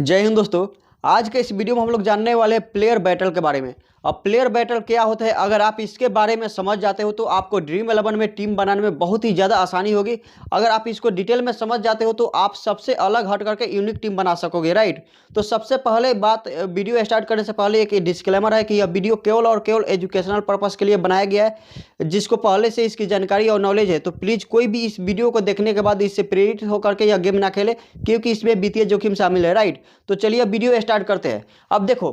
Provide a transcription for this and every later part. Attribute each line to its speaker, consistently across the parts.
Speaker 1: जय हिंद दोस्तों। आज के इस वीडियो में हम लोग जानने वाले हैं प्लेयर बैटल के बारे में। अब प्लेयर बैटल क्या होता है, अगर आप इसके बारे में समझ जाते हो तो आपको ड्रीम 11 में टीम बनाने में बहुत ही ज़्यादा आसानी होगी। अगर आप इसको डिटेल में समझ जाते हो तो आप सबसे अलग हट करके यूनिक टीम बना सकोगे, राइट। तो सबसे पहले बात, वीडियो स्टार्ट करने से पहले एक डिस्क्लेमर है कि यह वीडियो केवल और केवल एजुकेशनल पर्पज़ के लिए बनाया गया है। जिसको पहले से इसकी जानकारी और नॉलेज है तो प्लीज़ कोई भी इस वीडियो को देखने के बाद इससे प्रेरित होकर के यह गेम ना खेले, क्योंकि इसमें वित्तीय जोखिम शामिल है, राइट। तो चलिए वीडियो स्टार्ट करते हैं। अब देखो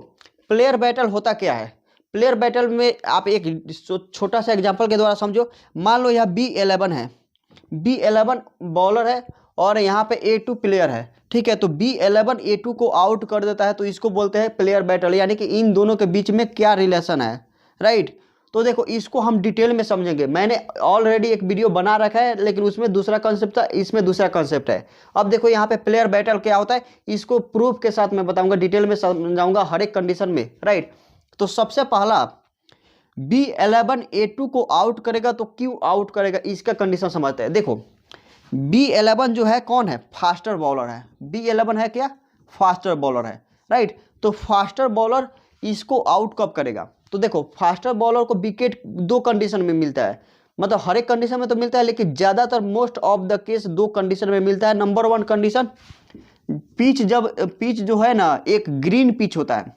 Speaker 1: प्लेयर बैटल होता क्या है। प्लेयर बैटल में आप एक छोटा सा एग्जांपल के द्वारा समझो। मान लो यह B11 है, B11 बॉलर है और यहाँ पे A2 प्लेयर है, ठीक है। तो B11 A2 को आउट कर देता है तो इसको बोलते हैं प्लेयर बैटल, यानी कि इन दोनों के बीच में क्या रिलेशन है, राइट। तो देखो इसको हम डिटेल में समझेंगे। मैंने ऑलरेडी एक वीडियो बना रखा है लेकिन उसमें दूसरा कॉन्सेप्ट था, इसमें दूसरा कॉन्सेप्ट है। अब देखो यहाँ पे प्लेयर बैटल क्या होता है, इसको प्रूफ के साथ मैं बताऊंगा, डिटेल में समझाऊंगा हर एक कंडीशन में, राइट। तो सबसे पहला B11 A2 को आउट करेगा तो क्यों आउट करेगा, इसका कंडीशन समझते हैं। देखो B11 जो है कौन है, फास्टर बॉलर है। B11 है क्या, फास्टर बॉलर है, राइट। तो फास्टर बॉलर इसको आउट कब करेगा, तो देखो फास्टर बॉलर को विकेट दो कंडीशन में मिलता है, मतलब हर एक कंडीशन में तो मिलता है लेकिन ज़्यादातर मोस्ट ऑफ द केस दो कंडीशन में मिलता है। नंबर वन कंडीशन, पिच जो है ना एक ग्रीन पिच होता है,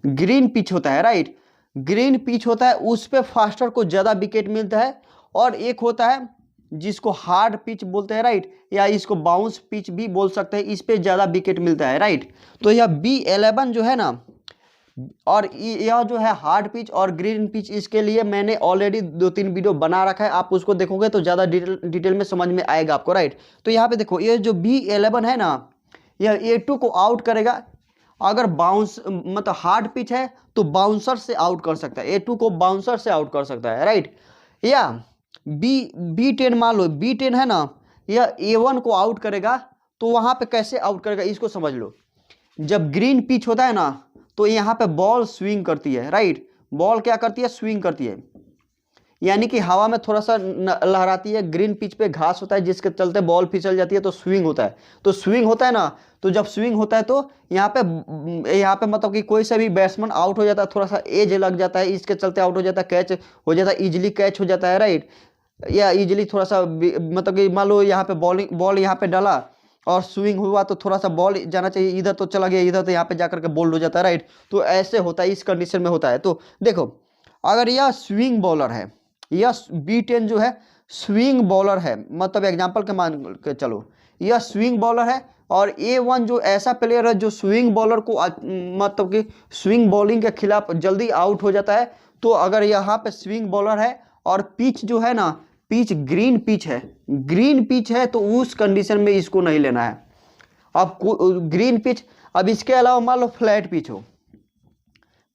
Speaker 1: ग्रीन पिच होता है, राइट। ग्रीन पिच होता है उस पे फास्टर को ज़्यादा विकेट मिलता है। और एक होता है जिसको हार्ड पिच बोलते हैं, राइट, या इसको बाउंस पिच भी बोल सकते हैं, इस पे ज़्यादा विकेट मिलता है, राइट। तो यह B11 जो है ना, और यह जो है हार्ड पिच और ग्रीन पिच, इसके लिए मैंने ऑलरेडी 2-3 वीडियो बना रखा है, आप उसको देखोगे तो ज़्यादा डिटेल में समझ में आएगा आपको, राइट। तो यहाँ पे देखो ये जो B11 है ना, यह A2 को आउट करेगा। अगर बाउंस मतलब हार्ड पिच है तो बाउंसर से आउट कर सकता है, A2 को बाउंसर से आउट कर सकता है, राइट। या B10 मान लो B10 है ना, यह A1 को आउट करेगा। तो वहाँ पे कैसे आउट करेगा इसको समझ लो। जब ग्रीन पिच होता है ना तो यहाँ पे बॉल स्विंग करती है, राइट। बॉल क्या करती है, स्विंग करती है, यानी कि हवा में थोड़ा सा लहराती है। ग्रीन पिच पे घास होता है जिसके चलते बॉल फिसल जाती है तो स्विंग होता है। तो स्विंग होता है ना, तो जब स्विंग होता है तो यहाँ पे मतलब कि कोई सा भी बैट्समैन आउट हो जाता है, थोड़ा सा एज लग जाता है, इसके चलते आउट हो जाता है, कैच हो जाता है, इजिली कैच हो जाता है, राइट। या इजिली थोड़ा सा मतलब कि मान लो यहाँ पे बॉल यहाँ पे डाला और स्विंग हुआ तो थोड़ा सा बॉल जाना चाहिए, इधर तो चला गया इधर, तो यहाँ पे जाकर के बोल्ड हो जाता है, राइट। तो ऐसे होता है, इस कंडीशन में होता है। तो देखो अगर यह स्विंग बॉलर है, यह B10 जो है स्विंग बॉलर है, मतलब एग्जांपल के मान के चलो यह स्विंग बॉलर है, और A1 जो ऐसा प्लेयर है जो स्विंग बॉलर को मतलब कि स्विंग बॉलिंग के खिलाफ जल्दी आउट हो जाता है। तो अगर यहाँ पे स्विंग बॉलर है और पिच जो है ना, पिच ग्रीन पिच है, ग्रीन पिच है तो उस कंडीशन में इसको नहीं लेना है। अब ग्रीन पिच, अब इसके अलावा मान लो फ्लैट पिच हो,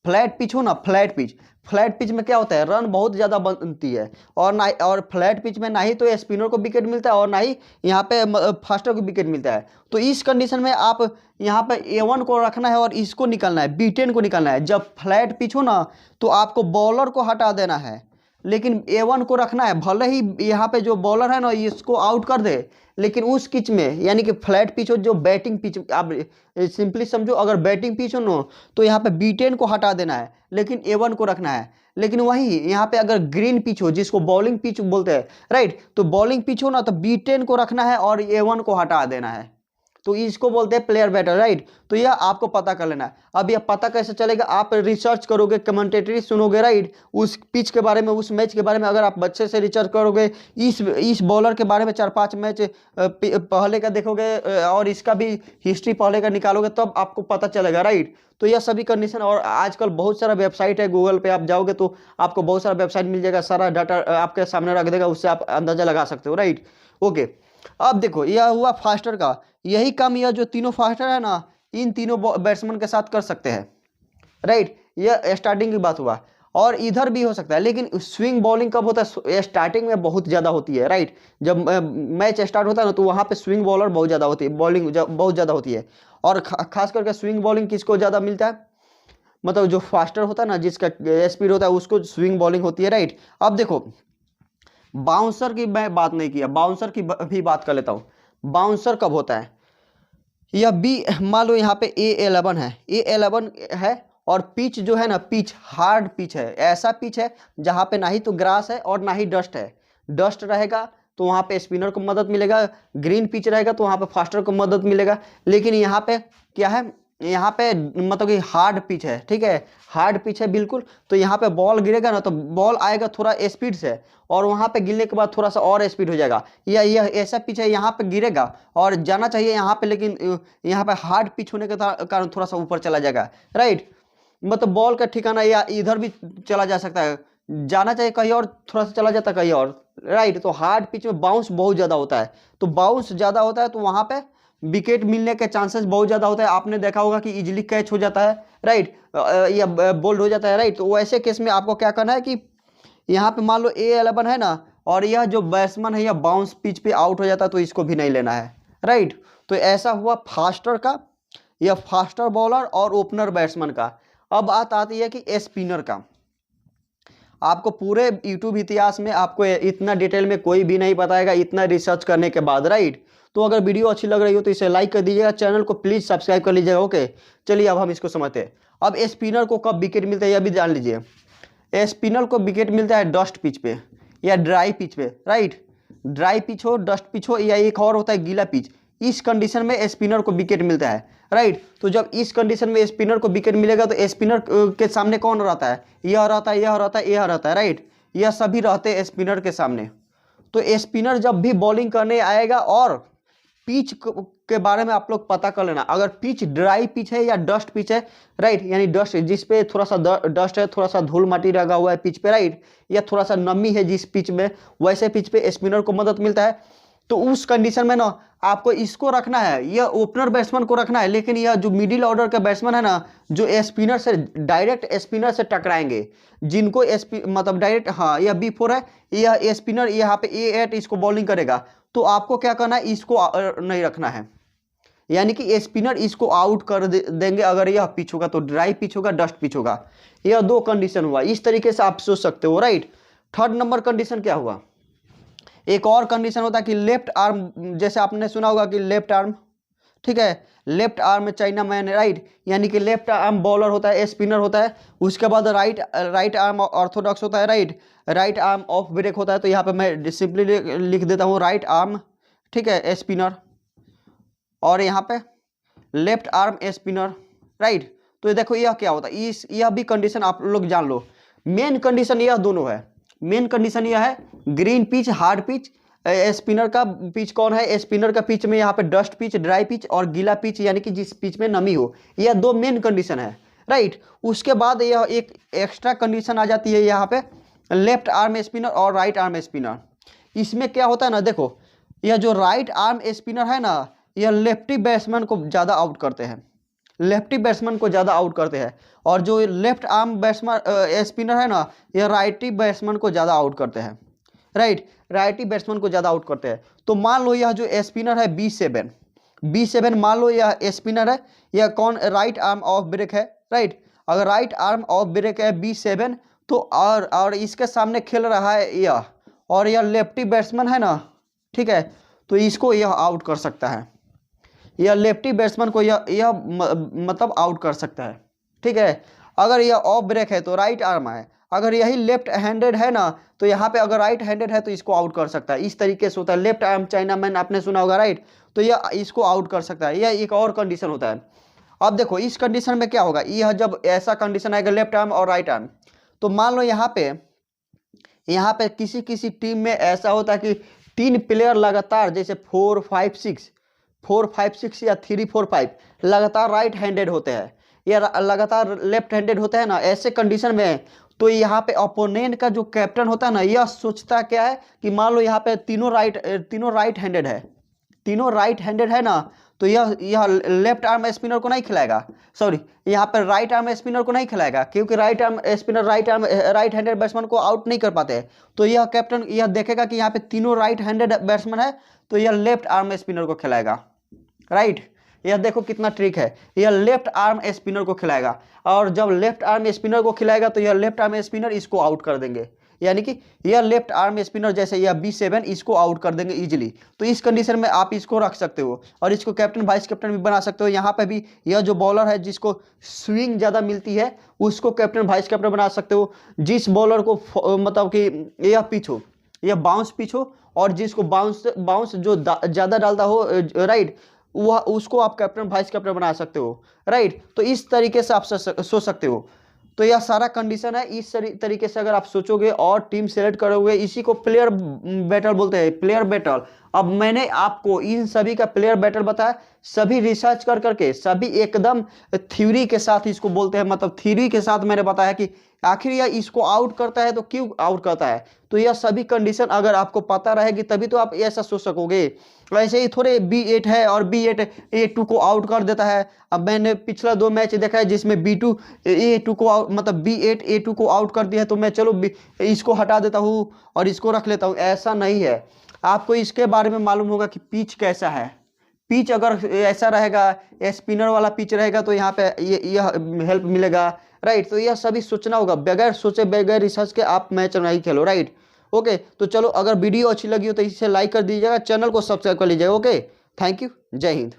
Speaker 1: फ्लैट पिच हो ना, फ्लैट पिच, फ्लैट पिच में क्या होता है, रन बहुत ज़्यादा बनती है, और ना और फ्लैट पिच में ना ही तो स्पिनर को विकेट मिलता है और ना ही यहाँ पे फास्टर को विकेट मिलता है। तो इस कंडीशन में आप यहाँ पे A1 को रखना है और इसको निकालना है, B10 को निकालना है। जब फ्लैट पिच हो ना तो आपको बॉलर को हटा देना है, लेकिन A1 को रखना है। भले ही यहाँ पे जो बॉलर है ना इसको आउट कर दे, लेकिन उस पिच में, यानी कि फ्लैट पिच हो जो बैटिंग पिच, आप सिंपली समझो अगर बैटिंग पिच हो ना तो यहाँ पे B10 को हटा देना है लेकिन A1 को रखना है। लेकिन वही यहाँ पे अगर ग्रीन पिच हो जिसको बॉलिंग पिच बोलते हैं, राइट, तो बॉलिंग पिच हो ना तो B10 को रखना है और A1 को हटा देना है। तो इसको बोलते हैं प्लेयर बैटल, राइट। तो यह आपको पता कर लेना है। अब यह पता कैसे चलेगा, आप रिसर्च करोगे, कमेंटेटरी सुनोगे, राइट, उस पिच के बारे में, उस मैच के बारे में। अगर आप बच्चे से रिसर्च करोगे, इस बॉलर के बारे में 4-5 मैच पहले का देखोगे और इसका भी हिस्ट्री पहले का निकालोगे तब आपको पता चलेगा, राइट। तो यह सभी कंडीशन, और आजकल बहुत सारा वेबसाइट है, गूगल पे आप जाओगे तो आपको बहुत सारा वेबसाइट मिल जाएगा, सारा डाटा आपके सामने रख देगा, उससे आप अंदाजा लगा सकते हो, राइट। ओके, अब देखो यह हुआ फास्टर का। यही काम यह जो तीनों फास्टर है ना इन तीनों बैट्समैन के साथ कर सकते हैं, राइट। यह स्टार्टिंग की बात हुआ, और इधर भी हो सकता है, लेकिन स्विंग बॉलिंग कब होता है, स्टार्टिंग में बहुत ज़्यादा होती है, राइट। जब मैच स्टार्ट होता है ना तो वहाँ पे स्विंग बॉलर बहुत ज़्यादा होती है, बॉलिंग बहुत ज़्यादा होती है। और खास करके स्विंग बॉलिंग किसको ज़्यादा मिलता है, मतलब जो फास्टर होता है ना, जिसका स्पीड होता है उसको स्विंग बॉलिंग होती है, राइट। अब देखो बाउंसर की मैं बात नहीं किया, बाउंसर की भी बात कर लेता हूँ। बाउंसर कब होता है, या बी, मान लो यहाँ पे A11 है, A11 है और पिच जो है ना, पिच हार्ड पिच है, ऐसा पिच है जहाँ पे ना ही तो ग्रास है और ना ही डस्ट है। डस्ट रहेगा तो वहाँ पे स्पिनर को मदद मिलेगा, ग्रीन पिच रहेगा तो वहाँ पे फास्टर को मदद मिलेगा। लेकिन यहाँ पे क्या है, यहाँ पे मतलब कि हार्ड पिच है, ठीक है, हार्ड पिच है बिल्कुल। तो यहाँ पे बॉल गिरेगा ना तो बॉल आएगा थोड़ा स्पीड से और वहाँ पे गिरने के बाद थोड़ा सा और स्पीड हो जाएगा। यह ऐसा पिच है, यहाँ पे गिरेगा और जाना चाहिए यहाँ पे, लेकिन यहाँ पे हार्ड पिच होने के कारण थोड़ा सा ऊपर चला जाएगा, राइट। मतलब बॉल का ठिकाना या इधर भी चला जा सकता है, जाना चाहिए कहीं और, थोड़ा सा चला जाता है कहीं और, राइट। तो हार्ड पिच में बाउंस बहुत ज़्यादा होता है, तो बाउंस ज़्यादा होता है तो वहाँ पे विकेट मिलने के चांसेस बहुत ज़्यादा होता है। आपने देखा होगा कि इजीली कैच हो जाता है, राइट, या बोल्ड हो जाता है, राइट। तो वैसे केस में आपको क्या करना है कि यहाँ पे मान लो A11 है ना और यह जो बैट्समैन है यह बाउंस पिच पे आउट हो जाता है तो इसको भी नहीं लेना है, राइट। तो ऐसा हुआ फास्टर का, यह फास्टर बॉलर और ओपनर बैट्समैन का। अब बात आती है कि स्पिनर का। आपको पूरे यूट्यूब इतिहास में आपको इतना डिटेल में कोई भी नहीं बताएगा, इतना रिसर्च करने के बाद, राइट। तो अगर वीडियो अच्छी लग रही हो तो इसे लाइक कर दीजिएगा, चैनल को प्लीज़ सब्सक्राइब कर लीजिएगा, ओके। चलिए अब हम इसको समझते हैं। अब स्पिनर को कब विकेट मिलता है यह भी जान लीजिए। स्पिनर को विकेट मिलता है डस्ट पिच पे या ड्राई पिच पे, राइट। ड्राई पिच हो, डस्ट पिच हो, या एक और होता है गीला पिच, इस कंडीशन में स्पिनर को विकेट मिलता है, राइट। तो जब इस कंडीशन में स्पिनर को विकेट मिलेगा तो स्पिनर के सामने कौन रहता है, यह रहता है, यह रहता है, यह रहता है, राइट। यह सभी रहते हैं स्पिनर के सामने। तो स्पिनर जब भी बॉलिंग करने आएगा, और पिच के बारे में आप लोग पता कर लेना, अगर पिच ड्राई पिच है या डस्ट पिच है, राइट, यानी डस्ट जिस पे थोड़ा सा डस्ट है, थोड़ा सा धूल माटी लगा हुआ है पिच पे, राइट, या थोड़ा सा नमी है जिस पिच में, वैसे पिच पे स्पिनर को मदद मिलता है। तो उस कंडीशन में ना आपको इसको रखना है, यह ओपनर बैट्समैन को रखना है। लेकिन यह जो मिडिल ऑर्डर के बैट्समैन है ना, जो स्पिनर से डायरेक्ट स्पिनर से टकराएंगे, जिनको मतलब डायरेक्ट, हाँ यह B4 है, यह स्पिनर यहाँ पे A8 इसको बॉलिंग करेगा, तो आपको क्या करना है, इसको नहीं रखना है, यानी कि स्पिनर इसको आउट कर देंगे अगर यह पिच होगा, तो ड्राई पिच होगा, डस्ट पिच होगा। यह दो कंडीशन हुआ, इस तरीके से आप सोच सकते हो, राइट। थर्ड नंबर कंडीशन क्या हुआ, एक और कंडीशन होता है कि लेफ्ट आर्म, जैसे आपने सुना होगा कि लेफ्ट आर्म, ठीक है, लेफ्ट आर्म में चाइना मैन, राइट, यानी कि लेफ्ट आर्म बॉलर होता है, स्पिनर होता है। उसके बाद राइट आर्म ऑर्थोडॉक्स होता है, right, right arm off break होता है। तो यहाँ पे मैं सिंपली लिख देता हूँ राइट आर्म, ठीक है, स्पिनर, और यहाँ पे लेफ्ट आर्म स्पिनर, राइट। तो ये देखो यह क्या होता है, इस यह भी कंडीशन आप लोग जान लो। मेन कंडीशन यह दोनों है, मेन कंडीशन यह है green pitch, hard pitch. Spinner का पिच कौन है, स्पिनर का पिच में यहाँ पे डस्ट पिच, ड्राई पिच और गीला पिच, यानी कि जिस पिच में नमी हो, यह दो मेन कंडीशन है, राइट। उसके बाद यह एक एक्स्ट्रा कंडीशन आ जाती है यहाँ पे, लेफ्ट आर्म स्पिनर और राइट आर्म स्पिनर। इसमें क्या होता है ना, देखो यह जो राइट आर्म स्पिनर है ना, यह लेफ्टी बैट्समैन को ज़्यादा आउट करते हैं, लेफ्टी बैट्समैन को ज़्यादा आउट करते हैं। और जो लेफ्ट आर्म बैट्समैन स्पिनर है ना, यह राइटी बैट्समैन को ज़्यादा आउट करते हैं, राइट, राइटी बैट्समैन को ज़्यादा आउट करते हैं। तो मान लो यह जो स्पिनर है B7 मान लो यह स्पिनर है, यह कौन, राइट आर्म ऑफ ब्रेक है, राइट। अगर राइट आर्म ऑफ ब्रेक है B7, तो और इसके सामने खेल रहा है यह, और यह लेफ्टी बैट्समैन है ना, ठीक है, तो इसको यह आउट कर सकता है, यह लेफ्टी बैट्समैन को यह मतलब आउट कर सकता है, ठीक है। अगर यह ऑफ ब्रेक है तो राइट आर्म है, अगर यही लेफ्ट हैंडेड है ना, तो यहाँ पे अगर राइट हैंडेड है तो इसको आउट कर सकता है। इस तरीके से होता है, लेफ्ट आर्म चाइना मैन आपने सुना होगा, राइट, तो यह इसको आउट कर सकता है। यह एक और कंडीशन होता है। अब देखो इस कंडीशन में क्या होगा, यह जब ऐसा कंडीशन आएगा लेफ्ट आर्म और राइट आर्म, तो मान लो यहाँ पे किसी किसी टीम में ऐसा होता है कि 3 प्लेयर लगातार, जैसे 4 5 6 या 3 4 5 लगातार राइट हैंडेड होते हैं या लगातार लेफ्ट हैंडेड होते हैं ना, ऐसे कंडीशन में तो यहाँ पे ओपोनेंट का जो कैप्टन होता है ना, यह सोचता क्या है कि मान लो यहाँ पे तीनों राइट हैंडेड है ना, तो यह लेफ्ट आर्म स्पिनर को नहीं खिलाएगा, सॉरी यहाँ पर राइट आर्म स्पिनर को नहीं खिलाएगा, क्योंकि right arm spinner right handed batsman को आउट नहीं कर पाते। तो यह कैप्टन यह देखेगा कि यहाँ पे तीनों राइट हैंडेड बैट्समैन है, तो यह लेफ्ट आर्म स्पिनर को खिलाएगा, राइट। यह देखो कितना ट्रिक है, यह लेफ्ट आर्म स्पिनर को खिलाएगा, और जब लेफ्ट आर्म स्पिनर को खिलाएगा तो यह लेफ्ट आर्म स्पिनर इसको आउट कर देंगे, यानी कि यह लेफ्ट आर्म स्पिनर जैसे यह B7 इसको आउट कर देंगे इजीली। तो इस कंडीशन में आप इसको रख सकते हो और इसको कैप्टन वाइस कैप्टन भी बना सकते हो। यहाँ पे भी यह जो बॉलर है जिसको स्विंग ज़्यादा मिलती है उसको कैप्टन वाइस कैप्टन बना सकते हो। जिस बॉलर को मतलब कि यह पिच हो, यह बाउंस पिच हो और जिसको बाउंस जो ज़्यादा डालता हो राइट, वह उसको आप कैप्टन वाइस कैप्टन बना सकते हो राइट। तो इस तरीके से आप सोच सकते हो। तो यह सारा कंडीशन है। इस तरीके से अगर आप सोचोगे और टीम सेलेक्ट करोगे, इसी को प्लेयर बैटल बोलते हैं, प्लेयर बैटल। अब मैंने आपको इन सभी का प्लेयर बैटल बताया, सभी रिसर्च कर करके, सभी एकदम थ्योरी के साथ इसको बोलते हैं, मतलब थ्योरी के साथ मैंने बताया कि आखिर यह इसको आउट करता है तो क्यों आउट करता है। तो यह सभी कंडीशन अगर आपको पता रहेगी तभी तो आप ऐसा सोच सकोगे। वैसे ही थोड़े B8 है और B8 A2 को आउट कर देता है। अब मैंने पिछला 2 मैच देखा है जिसमें B2 A2 को मतलब B8 A2 को आउट कर दिया, तो मैं चलो इसको हटा देता हूँ और इसको रख लेता हूँ। ऐसा नहीं है। आपको इसके बारे में मालूम होगा कि पिच कैसा है। पिच अगर ऐसा रहेगा, स्पिनर वाला पिच रहेगा तो यहाँ पे यह हेल्प मिलेगा राइट। तो यह सभी सोचना होगा, बगैर सोचे बगैर रिसर्च के आप मैच नहीं खेलो राइट। ओके, तो चलो अगर वीडियो अच्छी लगी हो तो इसे लाइक कर दीजिएगा, चैनल को सब्सक्राइब कर लीजिएगा। ओके, थैंक यू, जय हिंद।